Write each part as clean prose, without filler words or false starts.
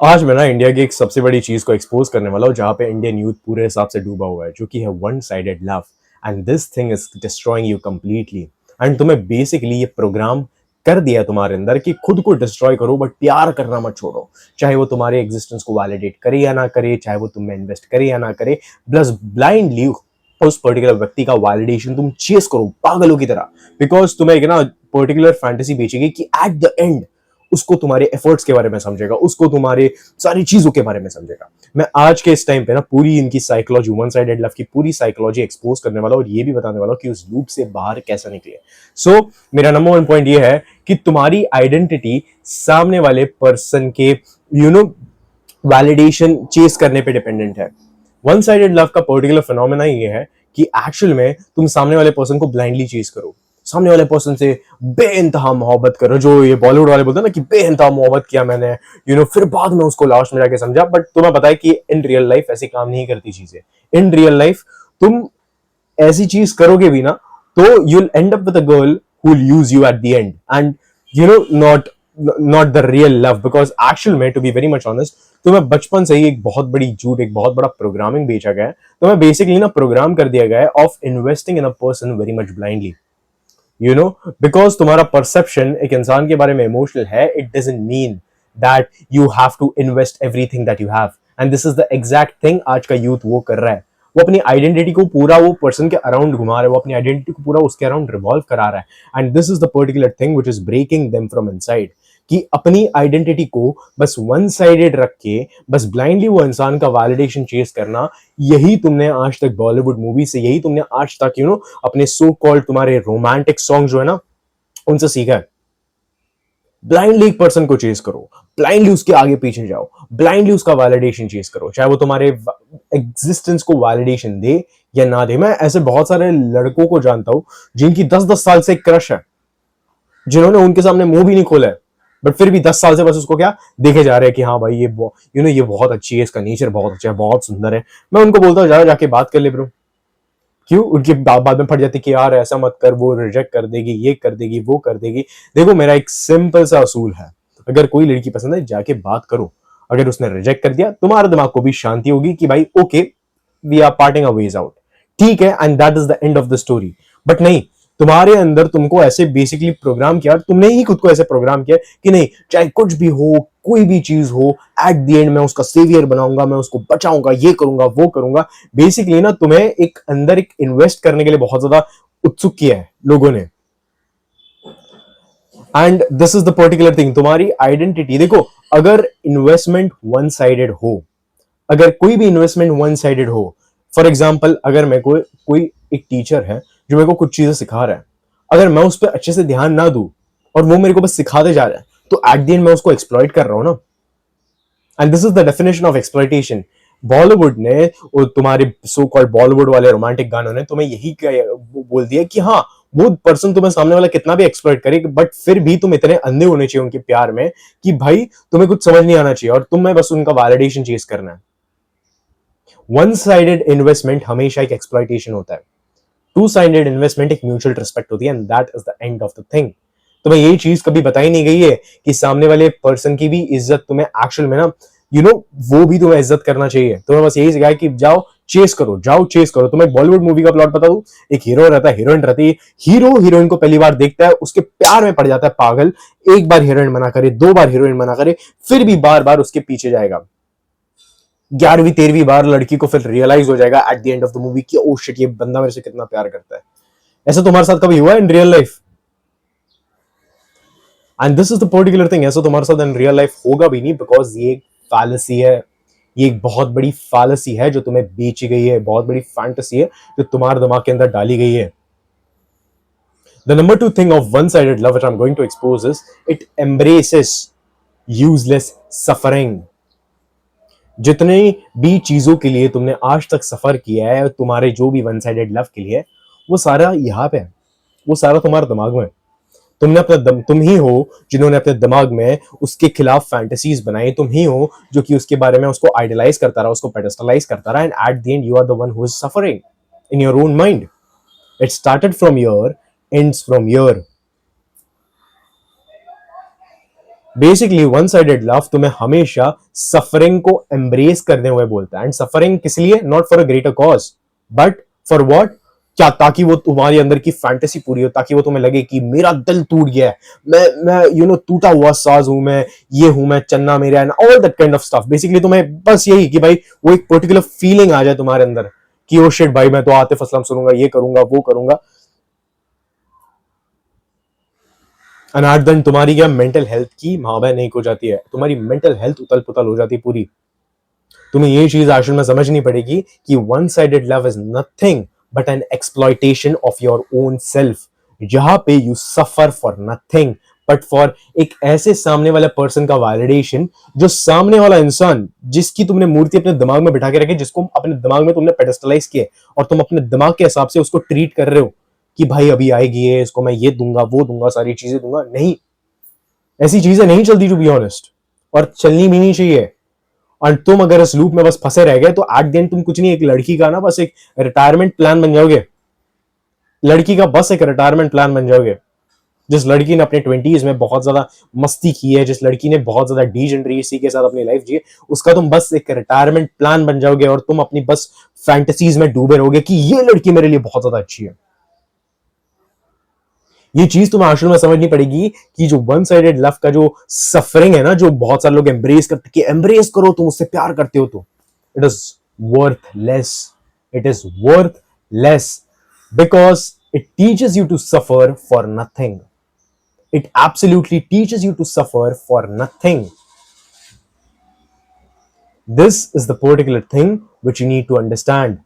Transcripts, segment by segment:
आज मैं ना इंडिया की एक सबसे बड़ी चीज को एक्सपोज करने वाला हूँ जहाँ पे इंडियन यूथ पूरे हिसाब से डूबा हुआ है, जो कि है one sided love. And this thing is destroying you completely. And तुम्हें बेसिकली ये प्रोग्राम कर दिया तुम्हारे अंदर कि खुद को डिस्ट्रॉय करो बट प्यार करना मत छोड़ो। चाहे वो तुम्हारे एग्जिस्टेंस को वैलिडेट करे या ना करे, चाहे वो तुम में इन्वेस्ट करे या ना करे, प्लस ब्लाइंडली उस पर्टिकुलर व्यक्ति का वैलिडेशन तुम चेस करो पागलों की तरह। बिकॉज तुम्हें एक ना पर्टिकुलर फैंटेसी बेचेगी कि एट द एंड उसको तुम्हारे एफर्ट्स के बारे में समझेगा, उसको तुम्हारे सारी चीजों के बारे में समझेगा। मैं आज के इस टाइम पे ना पूरी इनकी साइकोलॉजी, वन साइडेड लव की पूरी साइकोलॉजी एक्सपोज करने वाला हूं और ये भी बताने वाला हूं कि उस लूप से बाहर कैसे निकले। सो मेरा नंबर वन पॉइंट ये है कि तुम्हारी आइडेंटिटी सामने वाले पर्सन के वैलिडेशन चेस करने पे डिपेंडेंट है। वन साइडेड लव का पर्टिकुलर फिनोमेना ये है कि एक्चुअल में तुम सामने वाले पर्सन को ब्लाइंडली चेस करो, सामने वाले पर्सन से बेइंतहा मोहब्बत करो, जो ये बॉलीवुड वाले बोलते हैं ना कि बेइंतहा मोहब्बत किया मैंने, फिर बाद में उसको लास्ट में जाके समझा। बट तुम्हें पता है कि इन रियल लाइफ ऐसे काम नहीं करती चीजें। इन रियल लाइफ तुम ऐसी चीज करोगे भी ना तो you'll end up with a girl who'll use you at the end, and not the real love, because actual में to be very much honest तुम्हें बचपन से ही एक बहुत बड़ी झूठ, एक बहुत बड़ा प्रोग्रामिंग बेचा गया है। तुम्हें बेसिकली ना प्रोग्राम कर दिया गया है of investing in a person very much blindly, because तुम्हारा परसेप्शन एक इंसान के बारे में इमोशनल है, it doesn't mean that you have to invest everything that you have. And this is the exact thing आज का यूथ वो कर रहा है। वो अपनी आइडेंटिटी को पूरा वो पर्सन के अराउंड घुमा रहा है, वो अपनी आइडेंटिटी को पूरा उसके अराउंड रिवॉल्व करा रहा है। And this is the particular thing which is breaking them from inside, कि अपनी आइडेंटिटी को बस वन साइडेड रख के बस ब्लाइंडली वो इंसान का वैलिडेशन चेस करना, यही तुमने आज तक बॉलीवुड मूवी से, यही तुमने आज तक अपने सो कॉल्ड तुम्हारे रोमांटिक सॉन्ग जो है ना उनसे सीखा है। ब्लाइंडली एक पर्सन को चेस करो, ब्लाइंडली उसके आगे पीछे जाओ, ब्लाइंडली उसका वैलिडेशन चेस करो, चाहे वो तुम्हारे एग्जिस्टेंस को वैलिडेशन दे या ना दे। मैं ऐसे बहुत सारे लड़कों को जानता हूं जिनकी 10-10 साल से क्रश है, जिन्होंने उनके सामने मुंह भी नहीं खोला है, बट फिर भी 10 साल से बस उसको क्या देखे जा रहे हैं कि हाँ भाई ये बहुत अच्छी है, इसका नेचर बहुत अच्छा है, बहुत सुंदर है। मैं उनको बोलता हूँ जा जाके बात कर ले ब्रो। क्यों उनकी बाद में फट जाती कि यार ऐसा मत कर, वो रिजेक्ट कर देगी, ये कर देगी, वो कर देगी। देखो मेरा एक सिंपल सा असूल है, अगर कोई लड़की पसंद है जाके बात करो। अगर उसने रिजेक्ट कर दिया तुम्हारे दिमाग को भी शांति होगी कि भाई okay, we are parting a ways out, ठीक है, and that is the end of the story. But नहीं, तुम्हारे अंदर तुमको ऐसे बेसिकली प्रोग्राम किया, तुमने ही खुद को ऐसे प्रोग्राम किया कि नहीं चाहे कुछ भी हो, कोई भी चीज हो, एट द एंड मैं उसका सेवियर बनाऊंगा, मैं उसको बचाऊंगा, ये करूंगा वो करूंगा। बेसिकली ना तुम्हें एक अंदर एक इन्वेस्ट करने के लिए बहुत ज्यादा उत्सुक किया है लोगों ने। And this is the particular thing, तुम्हारी आइडेंटिटी देखो, अगर इन्वेस्टमेंट वन साइडेड हो, अगर कोई भी इन्वेस्टमेंट वन साइडेड हो, फॉर एग्जाम्पल अगर मेरे को कोई एक टीचर है जो मेरे को कुछ चीजें सिखा रहा है, अगर मैं उस पर अच्छे से ध्यान ना दूं और वो मेरे को बस सिखाते जा रहा है, तो एट द एंड मैं उसको एक्सप्लॉइट कर रहा हूं ना। And this is the definition of exploitation. Bollywood ने और तुम्हारे सो कॉल्ड बॉलीवुड वाले रोमांटिक गानों ने तुम्हें यही बोल दिया कि हाँ, वो पर्सन तुम्हें सामने वाला कितना भी एक्सप्लॉइट करे, बट फिर भी तुम इतने अंधे होने चाहिए उनके प्यार में कि भाई तुम्हें कुछ समझ नहीं आना चाहिए और तुम्हें बस उनका वैलिडेशन चेज करना है। वन साइडेड इन्वेस्टमेंट हमेशा एक एक्सप्लॉइटेशन होता है, टू साइडेड इन्वेस्टमेंट एक म्यूचुअल रिस्पेक्ट होती है, and that is the end of the thing. तुम्हें यही चीज कभी बताई नहीं गई है कि सामने वाले पर्सन की भी इज्जत तुम्हें एक्चुअल में ना वो भी तुम्हें इज्जत करना चाहिए। तुम्हें बस यही सिखाया कि जाओ चेस करो, जाओ चेस करो। तुम्हें बॉलीवुड मूवी का प्लॉट बता दूं, एक हीरो रहता है, हीरोइन रहती है, हीरो हीरोइन को पहली बार देखता है, उसके प्यार में पड़ जाता है पागल, एक बार हीरोइन मना करे, दो बार हीरोइन मना करे, फिर भी बार बार उसके पीछे जाएगा। 11वीं 13वीं बार लड़की को फिर रियलाइज हो जाएगा eight the end of the movie कि ओ शिट, ये बंदा मेरे से कितना प्यार करता है। ऐसा तुम्हारे साथ कभी हुआ in real life? And this is the particular thing, ऐसा तुम्हारे साथ इन रियल लाइफ होगा भी नहीं, बिकॉज ये एक फैलेसी है, ये एक बहुत बड़ी फैलेसी है जो तुम्हें बेची गई है, बहुत बड़ी फैंटेसी है जो तुम्हारे दिमाग के अंदर डाली गई है। The number two thing of one sided love which I am going to expose is it embraces useless suffering. जितने भी चीजों के लिए तुमने आज तक सफर किया है, तुम्हारे जो भी वन साइडेड लव के लिए, वो सारा यहाँ पे है, वो सारा तुम्हारे दिमाग में है। तुम ही हो जिन्होंने अपने दिमाग में उसके खिलाफ फैंटेसीज बनाई, तुम ही हो जो कि उसके बारे में उसको आइडलाइज करता रहा, उसको पेडेस्टलाइज करता रहा, and at the end you are the one who is suffering in your own mind. It started from your, ends from your. Basically one sided love तुम्हें हमेशा सफरिंग को एम्ब्रेस करने हुए बोलता है, एंड सफरिंग किस लिए? Not for a greater cause, but for what? क्या? ताकि वो तुम्हारे अंदर की फैंटेसी पूरी हो, ताकि वो तुम्हें लगे कि मेरा दिल टूट गया है, मैं टूटा हुआ साज हूं, मैं ये हूं, मैं चन्ना मेरा, and all that kind of stuff. Basically तुम्हें बस यही कि भाई वो एक पर्टिकुलर फीलिंग आ जाए तुम्हारे अंदर कि ओ शिट भाई, मैं तो आतिफ असलम सुनूंगा, ये करूंगा, वो करूंगा। एंड एट देन तुम्हारी क्या मेंटल हेल्थ की महाबह नहीं हो जाती है, तुम्हारी मेंटल हेल्थ उतल पुतल हो जाती है पूरी। तुम्हें ये चीज एक्चुअल में समझनी पड़ेगी कि one sided love is nothing but an exploitation of your own self. जहां पे you suffer for nothing but for एक ऐसे सामने वाला पर्सन का वैलिडेशन, जो सामने वाला इंसान जिसकी तुमने मूर्ति अपने दिमाग में बिठा के रखी, जिसको अपने दिमाग में तुमने पेडेस्टलाइज किया, और तुम अपने दिमाग के हिसाब से उसको ट्रीट कर रहे हो कि भाई अभी आएगी है, इसको मैं ये दूंगा, वो दूंगा, सारी चीजें दूंगा। नहीं, ऐसी चीजें नहीं चलती टू बी ऑनेस्ट, और चलनी भी नहीं चाहिए। और तुम अगर इस लूप में बस फंसे रह गए तो एट द एंड तुम कुछ नहीं, एक लड़की का ना बस एक रिटायरमेंट प्लान बन जाओगे। लड़की का बस एक रिटायरमेंट प्लान बन जाओगे। जिस लड़की ने अपने 20s में बहुत ज्यादा मस्ती की है, जिस लड़की ने बहुत ज्यादा डीजेनरेसी के साथ अपनी लाइफ जी है, उसका तुम बस एक रिटायरमेंट प्लान बन जाओगे, और तुम अपनी बस फैंटेसीज में डूबे रहोगे कि ये लड़की मेरे लिए बहुत ज्यादा अच्छी है। ये चीज तुम्हें आखिर में समझनी पड़ेगी कि जो वन साइडेड लव का जो सफरिंग है ना, जो बहुत सारे लोग एम्ब्रेस करते कि एम्ब्रेस करो, तुम उससे प्यार करते हो, तो it is worthless. It is worthless because it teaches you to suffer for nothing. It absolutely teaches you to suffer for nothing. This is the particular thing which you need to understand.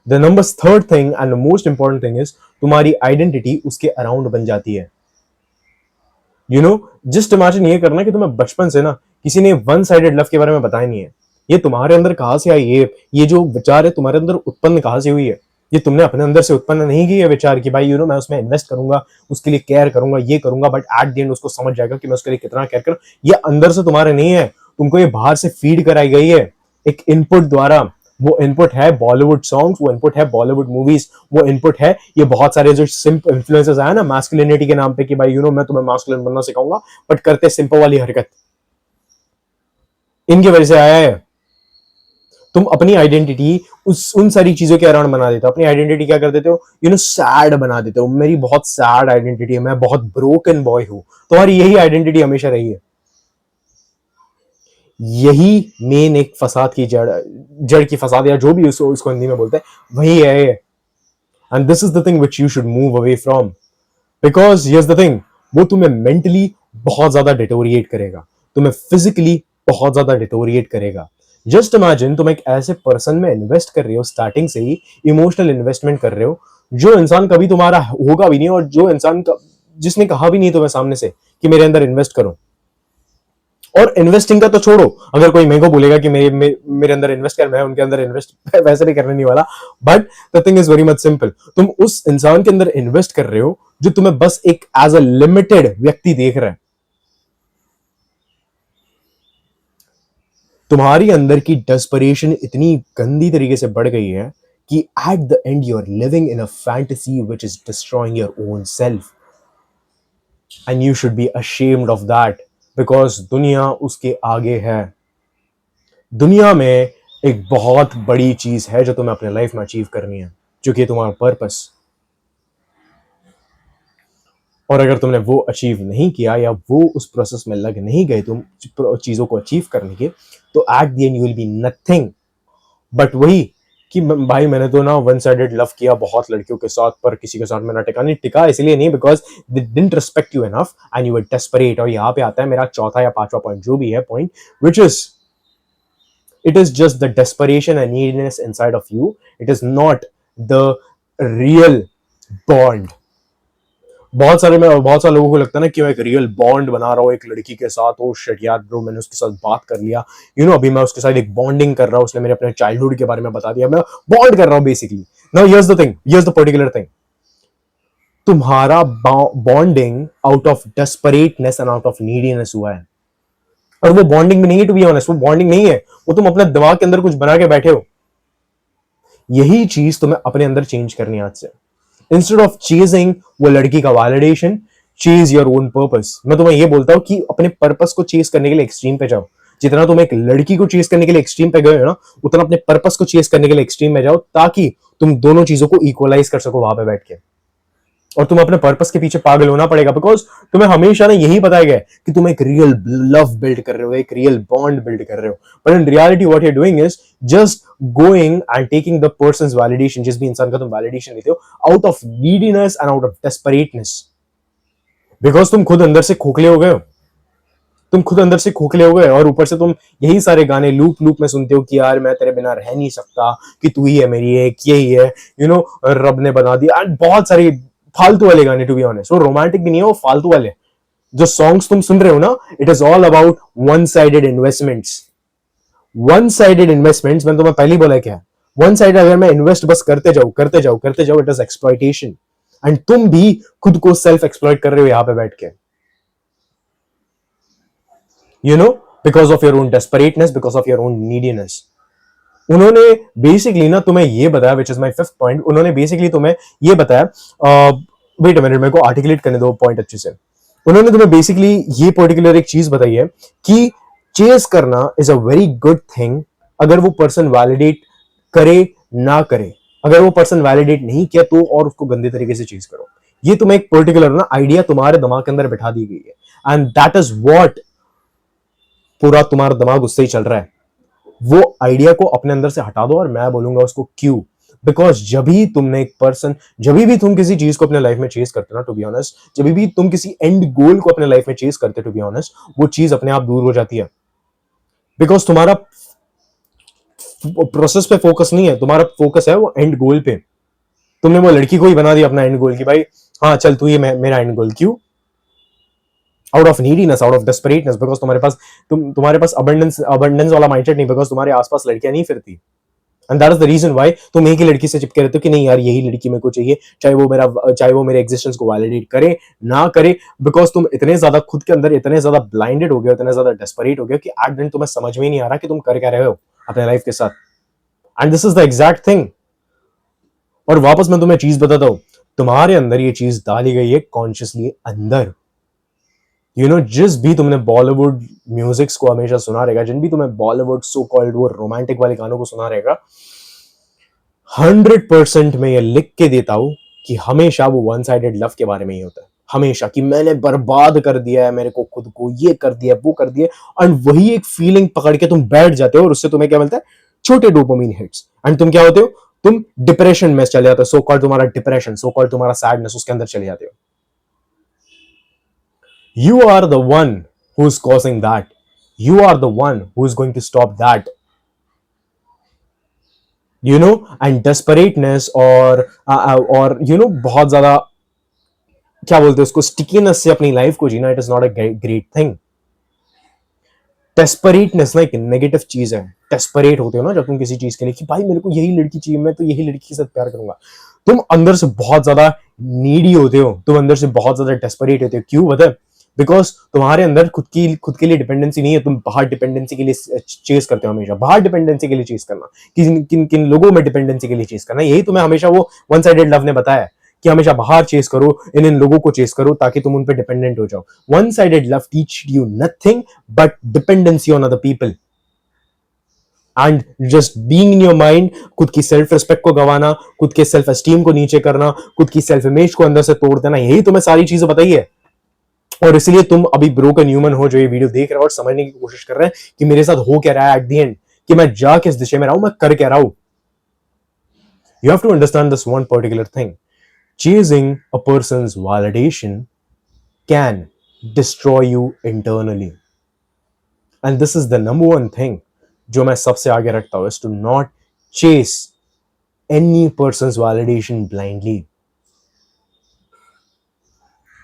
The number third thing and the most important thing is तुम्हारी identity उसके around बन जाती है। Just imagine ये करना कि तुम्हें बचपन से ना किसी ने वन साइडेड लव के बारे में बताया नहीं है। ये तुम्हारे अंदर कहां से आई? ये जो विचार है तुम्हारे अंदर उत्पन्न कहां से हुई है? ये तुमने अपने अंदर से उत्पन्न नहीं की है विचार कि भाई मैं उसमें इन्वेस्ट करूंगा, उसके लिए केयर करूंगा, ये करूंगा, बट एट द एंड उसको समझ जाएगा कि मैं उसके लिए कितना केयर करूं। ये अंदर से तुम्हारे नहीं है, तुमको ये बाहर से फीड कराई गई है एक इनपुट द्वारा। वो इनपुट है बॉलीवुड सॉन्ग्स, वो इनपुट है बॉलीवुड मूवीज, वो इनपुट है ये बहुत सारे जो सिंप इन्फ्लुएंसर्स आए ना मैस्कुलिनिटी के नाम पे कि भाई मैं तुम्हें मास्कुलिन बनना सिखाऊंगा, बट करते सिंपल वाली हरकत। इनकी वजह से आया है। तुम अपनी आइडेंटिटी उन सारी चीजों के अराउंड बना देते हो। अपनी आइडेंटिटी क्या कर देते हो? सैड बना देते हो। मेरी बहुत सैड आइडेंटिटी है, मैं बहुत ब्रोकन बॉय हूं। तुम्हारी यही आइडेंटिटी हमेशा रही है। यही मेन एक फसाद की जड़ की फसाद, या जो भी उसको हिंदी में बोलते हैं, वही है। And this is the thing which you should move away from, because here's the thing, वो तुम्हें मेंटली बहुत ज्यादा डिटोरिएट करेगा, तुम्हें फिजिकली बहुत ज्यादा डिटोरिएट करेगा। जस्ट इमेजिन तुम एक ऐसे पर्सन में इन्वेस्ट कर रहे हो, स्टार्टिंग से ही इमोशनल इन्वेस्टमेंट कर रहे हो, जो इंसान कभी तुम्हारा होगा भी नहीं, और जो इंसान जिसने कहा भी नहीं तुम्हें सामने से कि मेरे अंदर इन्वेस्ट करो। और इन्वेस्टिंग का तो छोड़ो, अगर कोई मेरे को बोलेगा कि मेरे अंदर इन्वेस्ट कर, मैं उनके अंदर इन्वेस्ट वैसे भी करने नहीं वाला। But the thing is very much simple, तुम उस इंसान के अंदर इन्वेस्ट कर रहे हो जो तुम्हें बस एक एज अ लिमिटेड व्यक्ति देख रहा है। तुम्हारी अंदर की डेस्परेशन इतनी गंदी तरीके से बढ़ गई है कि at the end you are living in a fantasy which is destroying your own self, and you should be ashamed of that, because दुनिया उसके आगे है। दुनिया में एक बहुत बड़ी चीज है जो तुम्हें अपने लाइफ में अचीव करनी है, जो कि तुम्हारा पर्पस। और अगर तुमने वो अचीव नहीं किया, या वो उस प्रोसेस में लग नहीं गए तुम चीजों को अचीव करने के, तो eight the end you will be nothing but वही कि भाई मैंने तो ना वन साइडेड लव किया बहुत लड़कियों के साथ, पर किसी के साथ मैं ना टिका। नहीं टिका इसलिए नहीं because they didn't respect you enough and you were desperate. और यहाँ पे आता है मेरा चौथा या पांचवा पॉइंट, जो भी है point, which is it is just the desperation and neediness inside of you. It is not the real bond. बहुत सारे लोगों को लगता है ना कि मैं एक रियल बॉन्ड बना रहा हूँ एक लड़की के साथ। ओ शिट यार ब्रो, मैंने उसके साथ बात कर लिया, अभी मैं उसके साथ एक बॉन्डिंग कर रहा हूँ, उसने मेरे अपने चाइल्डहुड के बारे में बता दिया, मैं बॉन्ड कर रहा हूँ basically. Now here's the thing, here's the particular thing, तुम्हारा bonding out of desperateness and out of neediness हुआ है। और वो बॉन्डिंग भी नहीं है, टू बी ऑनेस्ट, वो बॉन्डिंग नहीं है, वो तुम अपने दिमाग के अंदर कुछ बना के बैठे हो। यही चीज तुम्हें अपने अंदर चेंज करनी है आज से। इंस्टेड ऑफ चेजिंग वो लड़की का validation, chase your own purpose. मैं तुम्हें ये बोलता हूं कि अपने पर्पस को चेज करने के लिए एक्सट्रीम पे जाओ। जितना तुम एक लड़की को चेज करने के लिए एक्सट्रीम पे गए हो ना, उतना अपने पर्पस को चेज करने के लिए एक्सट्रीम में जाओ, ताकि तुम दोनों चीजों को इक्वलाइज कर सको वहां पे बैठ के। और तुम्हें अपने पर्पस के पीछे पागल होना पड़ेगा, बिकॉज तुम्हें हमेशा ना यही बताया गया कि तुम एक रियल लव बिल्ड कर रहे हो, एक रियल बॉन्ड बिल्ड कर रहे हो, but in reality what you are doing is just going and taking the person's validation, जिस भी इंसान का तुम वैलिडेशन लेते हो, out of neediness and out of desperateness, because तुम खुद अंदर से खोखले हो गए हो। तुम खुद अंदर से खोखले हो गए, और ऊपर से तुम यही सारे गाने लूप लूप में सुनते हो कि यार मैं तेरे बिना रह नहीं सकता, कि तू ही है मेरी एक, यही है, रब ने बना दिया, एंड बहुत सारी फालतू वाले गाने। टू बी ऑनेस्ट, वो रोमांटिक भी नहीं है, वो फालतू वाले जो सॉन्ग्स तुम सुन रहे हो ना, it is all about one sided investments. One sided investments, मैंने तुम्हें पहले बोला क्या, वन साइड अगर मैं इन्वेस्ट बस करते जाऊं करते जाऊं करते जाऊं, इट इज एक्सप्लॉइटेशन। एंड तुम भी खुद को सेल्फ एक्सप्लॉइट कर रहे हो यहां पे बैठ के, because of your own डेस्परेटनेस, because of your own neediness. उन्होंने बेसिकली ना तुम्हें ये बताया, which is my fifth point, उन्होंने बेसिकली तुम्हें ये बताया, वेट अ मिनट, मेरे को आर्टिकुलेट करने दो पॉइंट अच्छे से। उन्होंने तुम्हें बेसिकली ये पर्टिकुलर एक चीज बताई है कि चेस करना is a very good thing, अगर वो पर्सन वैलिडेट करे ना करे। अगर वो पर्सन वैलिडेट नहीं किया तो और उसको गंदे तरीके से चेज करो। ये तुम्हें एक पर्टिकुलर ना आइडिया तुम्हारे दिमाग के अंदर बिठा दी गई है, एंड दैट इज व्हाट पूरा तुम्हारा दिमाग उससे ही चल रहा है। वो आइडिया को अपने अंदर से हटा दो, और मैं बोलूंगा उसको क्यों। बिकॉज जब भी तुमने एक पर्सन, जब भी तुम किसी चीज को अपने लाइफ में चेज करते हो ना, टू बी ऑनेस्ट, जब भी तुम किसी एंड गोल को अपने लाइफ में चेज करते हो, टू बी ऑनेस्ट, वो चीज अपने आप दूर हो जाती है। बिकॉज तुम्हारा प्रोसेस पे फोकस नहीं है, तुम्हारा फोकस है वो एंड गोल पे। तुमने वो लड़की को ही बना दिया अपना एंड गोल, कि भाई हाँ चल तू ये मेरा एंड गोल। क्यों? Out of neediness, out of desperateness, because तुम्हारे पास अबंडेंस वाला माइंडसेट नहीं, बिकॉज तुम्हारे आसपास लड़कियां नहीं फिरती। And that is the reason why तुम एक ही लड़की से चिपके रहते हो कि नहीं यार यही लड़की मेरे को चाहिए, चाहे वो मेरे एग्जिस्टेंस को वैलिडेट करे ना करे, बिकॉज तुम इतने ज्यादा खुद के अंदर इतने ज्यादा ब्लाइंडेड हो गए, इतने ज्यादा डेस्परेट हो गए कि एट द एंड तुम्हें समझ में ही नहीं आ रहा कि तुम कर क्या रहे हो अपने लाइफ के साथ। And this is the exact thing. और वापस मैं तुम्हें चीज बताता हूं, तुम्हारे अंदर ये चीज डाली गई है कॉन्शियसली अंदर। जिस भी तुमने बॉलीवुड म्यूजिक्स को हमेशा सुना रहेगा, जिन भी तुम्हें बॉलीवुड सो कॉल्ड वो रोमांटिक वाले गानों को सुना रहेगा, 100% मैं ये लिख के देता हूं कि हमेशा वो वन साइडेड लव के बारे में ही होता है। हमेशा कि मैंने बर्बाद कर दिया है मेरे को, खुद को ये कर दिया वो कर दिया, एंड वही एक फीलिंग पकड़ के तुम बैठ जाते हो, और उससे तुम्हें क्या मिलता है? छोटे डोपामिन हिट्स, एंड तुम क्या होते हो? तुम डिप्रेशन में चले जाते हो। सो कॉल्ड तुम्हारा डिप्रेशन, सो कॉल्ड तुम्हारा सैडनेस, उसके अंदर चले जाते हो। You are the one who's causing that. You are the one who is going to stop that. And desperateness और बहुत ज्यादा क्या बोलते हैं उसको, स्टिकीनेस से अपनी लाइफ को जीना, it is not a great thing. Desperateness ना एक नेगेटिव चीज है। डेस्परेट होते हो ना जब तुम किसी चीज के लिए कि भाई मेरे को यही लड़की चाहिए, मैं तो यही लड़की के साथ प्यार करूंगा, तुम अंदर से बहुत ज्यादा नीडी होते हो, तुम अंदर से बहुत ज्यादा डेस्परेट होते हो। क्यों बता? बिकॉज तुम्हारे अंदर खुद के लिए डिपेंडेंसी नहीं है, तुम बाहर डिपेंडेंसी के लिए चेस करते हो। हमेशा बाहर डिपेंडेंसी के लिए चेस करना, किन किन लोगों में डिपेंडेंसी के लिए चेस करना, यही तुम्हें हमेशा वो वन साइडेड लव ने बताया है कि हमेशा बाहर चेस करो, इन लोगों को चेस करो, ताकि तुम उन पे डिपेंडेंट हो जाओ। One sided love teach you nothing but dependency on other people and just being in your mind. खुद की सेल्फ रिस्पेक्ट को गंवाना, खुद के सेल्फ एस्टीम को नीचे करना, खुद की सेल्फ इमेज को अंदर से तोड़ देना, यही तुम्हें सारी चीजें बताई है। और इसलिए तुम अभी ब्रोकन ह्यूमन हो जो ये वीडियो देख रहे हो और समझने की कोशिश कर रहे हैं कि मेरे साथ हो क्या रहा है एट द एंड, कि मैं जा किस दिशा में रहा हूं, मैं कर क्या रहा हूं। You have to understand this one particular thing. Chasing a person's validation can destroy you internally. And this is the number one thing जो मैं सबसे आगे रखता हूं, is to not chase any person's validation blindly.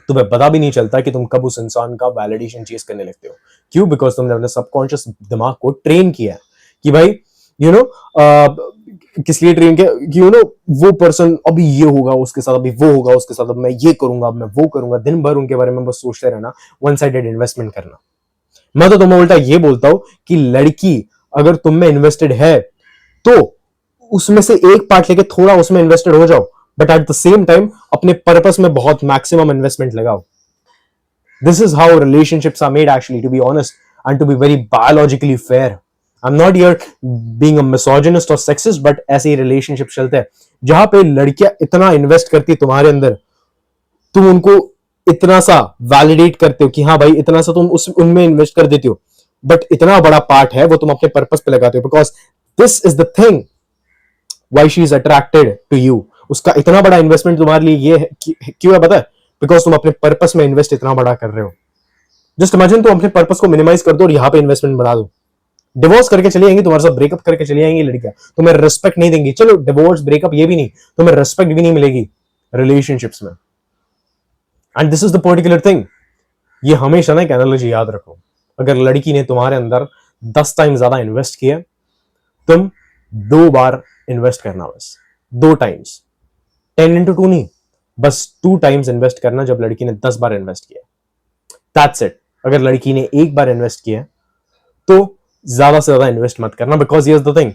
तुम्हें पता भी नहीं चलता कि तुम कब उस इंसान का वैलिडेशन चेस करने लगते हो। क्यों? बिकॉज तुमने अपने सबकॉन्शियस दिमाग को ट्रेन किया है कि भाई किस लिए ट्रेन किया कि वो पर्सन अभी ये होगा उसके साथ, अभी वो होगा उसके साथ, अब मैं ये करूंगा, अब मैं वो करूंगा, दिन भर उनके बारे में बस सोचते रहना, वन साइडेड इन्वेस्टमेंट करना। मैं तो तुम्हें उल्टा ये बोलता हूं कि लड़की अगर तुम में इन्वेस्टेड है तो उसमें से एक पार्ट लेके थोड़ा उसमें इन्वेस्टेड हो जाओ, but at the same time अपने पर्पस में बहुत मैक्सिमम इन्वेस्टमेंट लगाओ। This is how relationships are made, actually, to be honest, and to be very biologically fair. I'm not here being a misogynist or sexist, but ऐसे ही relationship चलते हैं जहां पे लड़कियां इतना इन्वेस्ट करती है तुम्हारे अंदर, तुम उनको इतना सा वैलिडेट करते हो कि हाँ भाई इतना सा तुम उस उनमें इन्वेस्ट कर देते हो, बट इतना बड़ा पार्ट है वो तुम अपने पर्पस पे लगाते हो, because this is the thing why she is attracted to you. उसका इतना बड़ा इन्वेस्टमेंट तुम्हारे लिए ये है क्यों है पता है? बिकॉज तुम अपने पर्पस में इन्वेस्ट इतना बड़ा कर रहे हो. जस्ट इमेजिन तुम अपने पर्पस को मिनिमाइज कर दो और यहाँ पे इन्वेस्टमेंट बढ़ा दो. डिवोर्स करके चली जाएंगी तुम्हारे साथ, ब्रेकअप करके चली जाएंगी लड़कियां, तुम्हें रिस्पेक्ट नहीं देंगी. चलो डिवोर्स ब्रेकअप ये भी नहीं, तुम्हें रिस्पेक्ट भी नहीं मिलेगी रिलेशनशिप्स में. And this is the particular thing. ये हमेशा ना एक एनालॉजी याद रखो. अगर लड़की ने तुम्हारे अंदर 10 टाइम ज्यादा इन्वेस्ट किया, तुम 2 बार इन्वेस्ट करना, बस 2 टाइम्स. 10 into 2 नहीं, बस 2 टाइम्स इन्वेस्ट करना जब लड़की ने 10 बार इन्वेस्ट किया. That's it. अगर लड़की ने 1 बार इन्वेस्ट किया तो ज्यादा से ज्यादा इन्वेस्ट मत करना, बिकॉज हियर्स द थिंग,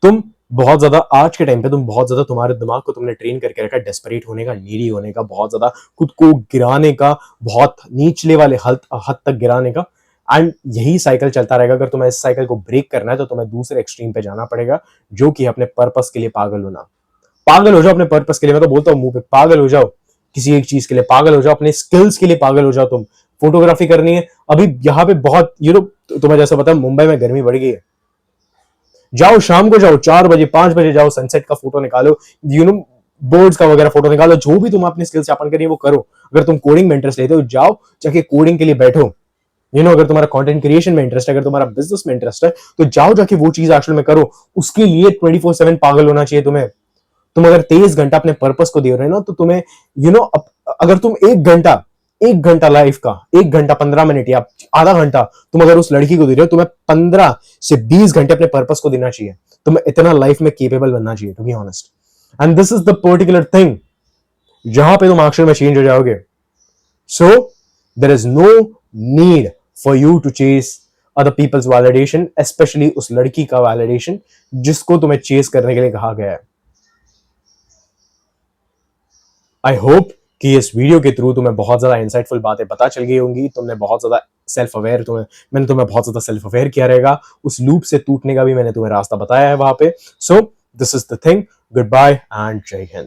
तुम बहुत ज्यादा आज के टाइम पे तुम बहुत ज्यादा तुम्हारे दिमाग को तुमने ट्रेन करके रखा है डेस्परेट होने का, नीडी होने का, बहुत ज्यादा खुद को गिराने का, बहुत नीचले वाले हद तक गिराने का. एंड यही साइकिल चलता रहेगा. अगर तुम्हें इस साइकिल को ब्रेक करना है तो तुम्हें दूसरे एक्सट्रीम पे जाना पड़ेगा, जो कि अपने पर्पस के लिए पागल होना. पागल हो जाओ अपने पर्पस के लिए. मैं तो बोलता हूँ मुंह पे, पागल हो जाओ किसी एक चीज के लिए, पागल हो जाओ अपने स्किल्स के लिए, पागल हो जाओ. तुम फोटोग्राफी करनी है, अभी यहाँ पे बहुत तुम्हें जैसा पता है मुंबई में गर्मी बढ़ गई है. जाओ शाम को, जाओ 4 बजे 5 बजे जाओ, सनसेट का फोटो निकालो, बर्ड्स का वगैरह फोटो निकालो, जो भी तुम अपने स्किल्स यापन करिए वो करो. अगर तुम कोडिंग में इंटरेस्ट लेते हो, जाओ जाके कोडिंग के लिए बैठो. अगर तुम्हारा कंटेंट क्रिएशन में इंटरेस्ट है, अगर तुम्हारा बिजनेस में इंटरेस्ट है, तो जाओ जाके वो चीज एक्चुअल में करो. उसके लिए 24/7 पागल होना चाहिए तुम्हें. तुम अगर 23 घंटा अपने पर्पस को दे रहे हो ना, तो तुम्हें अगर तुम 1 घंटा लाइफ का, 1 घंटा 15 मिनट या आधा घंटा तुम अगर उस लड़की को दे रहे हो, तुम्हें 15 से 20 घंटे अपने पर्पस को देना चाहिए. तुम्हें इतना लाइफ में केपेबल बनना चाहिए, to be honest. And this is the particular thing जहां पे तुम एक्चुअल में चेंज हो जाओगे. So there is no need for you to chase other people's validation, especially उस लड़की का वैलिडेशन जिसको तुम्हें चेस करने के लिए कहा गया है. आई होप कि इस वीडियो के थ्रू तुम्हें बहुत ज्यादा इंसाइटफुल बातें पता चल गई होंगी. तुमने बहुत ज्यादा मैंने तुम्हें बहुत ज्यादा सेल्फ अवेयर किया रहेगा. उस लूप से टूटने का भी मैंने तुम्हें रास्ता बताया है वहां पे. So this is the thing. Goodbye and Jai Hind.